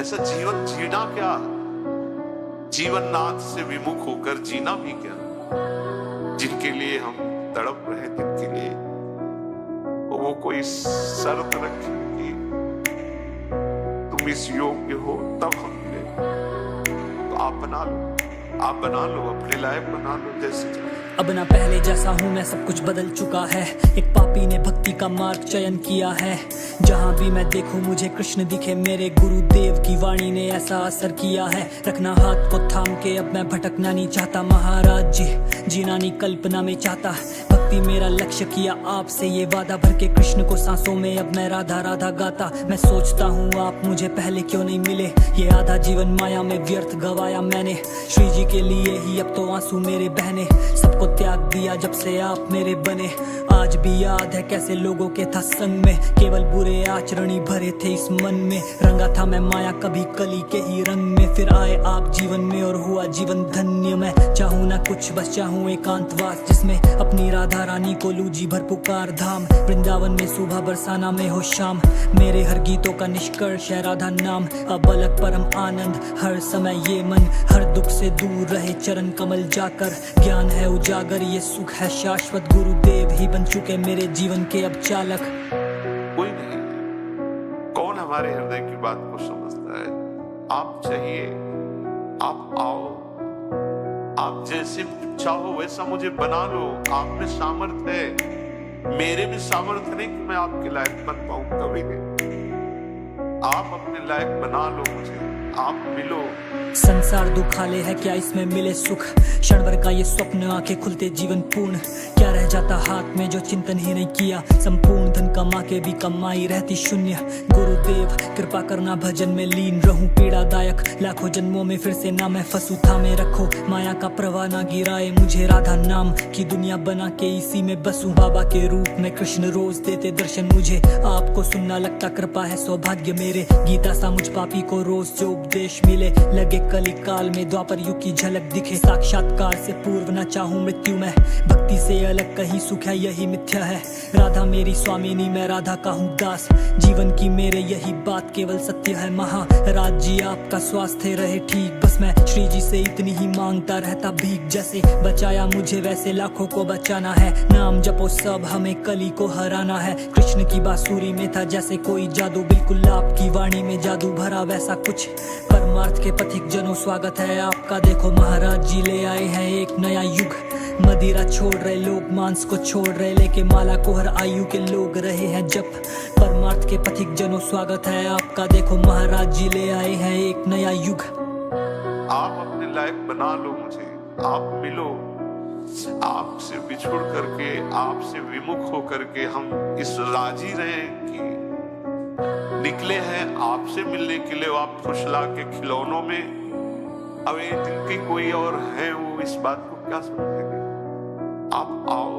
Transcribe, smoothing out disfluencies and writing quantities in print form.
जैसा जीवन जीना क्या, जीवन नाथ से विमुख होकर जीना भी क्या। जिनके लिए हम तड़प रहे, जिनके लिए वो कोई शर्त रखे कि तुम इस योग्य हो तब हम मिले, तो आप बना लो, अपने लायक बना लो जैसे। अब ना पहले जैसा हूँ मैं, सब कुछ बदल चुका है। एक पापी ने भक्ति का मार्ग चयन किया है। जहाँ भी मैं देखूं मुझे कृष्ण दिखे, मेरे गुरुदेव की वाणी ने ऐसा असर किया है। रखना हाथ को थाम के, अब मैं भटकना नहीं चाहता। महाराज जी जीना नहीं कल्पना में चाहता, भक्ति मेरा लक्ष्य किया आपसे ये वादा। भर के कृष्ण को सांसों में अब मैं राधा राधा गाता। मैं सोचता हूँ आप मुझे पहले क्यों नहीं मिले, ये आधा जीवन माया में व्यर्थ गवाया मैंने। श्री जी के लिए ही अब तो आंसू मेरे बहने, सबको त्याग दिया जब से आप मेरे बने। आज भी याद है कैसे लोगों के था संग में, केवल बुरे आचरणी भरे थे इस मन में। रंगा था मैं माया कभी कली के ही रंग में, फिर आए आप जीवन में और हुआ जीवन धन्य। मैं चाहूँ ना कुछ, बस चाहूँ एकांतवास, जिसमें अपनी राधा रानी को लूजी भर पुकार धाम। वृंदावन में सुबह बरसाना में हो शाम, मेरे हर गीतों का निष्कर्ष है राधा नाम। अब अलग परम आनंद हर समय ये मन, हर दुख से दूर रहे चरण कमल जाकर। ज्ञान है उजागर, ये सुख है शाश्वत, गुरुदेव ही बन चुके मेरे जीवन के अब चालक। कोई नहीं, कौन हमारे हृदय की बात को समझता है। आप चाहिए, आप आओ, आप जैसे चाहो वैसा मुझे बना लो। आप में सामर्थ्य है, मेरे में सामर्थ्य नहीं कि मैं आपके लायक बन पाऊं, कभी नहीं। आप अपने लायक बना लो मुझे, आप मिलो। संसार दुखाले है क्या इसमें मिले सुख, क्षण भर का ये स्वप्न आंखें खुलते जीवन पूर्ण। क्या रह जाता हाथ में जो चिंतन ही नहीं किया, संपूर्ण धन कमा के भी कमाई रहती शून्य। गुरुदेव कृपा करना भजन में लीन रहूं, पीड़ादायक लाखों जन्मों में फिर से ना मैं फंसूं। थामे रखो माया का प्रवाह ना गिराए मुझे, राधा नाम की दुनिया बना के इसी में बसूं। बाबा के रूप में कृष्ण रोज देते दर्शन मुझे, आपको सुनना लगता कृपा है सौभाग्य मेरे। गीता सा मुझ पापी को रोज जो उपदेश मिले, लगे कली काल में द्वापर युग की झलक दिखे। साक्षात्कार से पूर्व न चाहूं मृत्यु में, भक्ति से अलग कहीं सुख है यही मिथ्या है। राधा मेरी स्वामिनी, मैं राधा का हूँ दास, जीवन की मेरे यही बात केवल सत्य है। महाराज जी आपका स्वास्थ्य रहे ठीक, बस मैं श्री जी से इतनी ही मांगता रहता भीख। जैसे बचाया मुझे वैसे लाखों को बचाना है, नाम जपो सब हमें कली को हराना है। कृष्ण की बांसुरी में था जैसे कोई जादू, बिल्कुल आपकी वाणी में जादू भरा वैसा कुछ। परमार्थ के पथिक जनों स्वागत है आपका, देखो महाराज जी ले आए हैं एक नया युग। मदिरा छोड़ रहे लोग, मांस को छोड़ रहे, लेके माला को हर आयु के लोग रहे हैं जप। परमार्थ के पथिक जनों स्वागत है आपका, देखो महाराज जी ले आए हैं एक नया युग। आप अपने लायक बना लो मुझे, आप मिलो। आपसे बिछुड़ करके, आपसे विमुख होकर के हम इस राजी रहे कि निकले हैं आपसे मिलने के लिए। आप फुसला के खिलौनों में, अब जिनके कोई और है वो इस बात को क्या समझेंगे। आप आओ,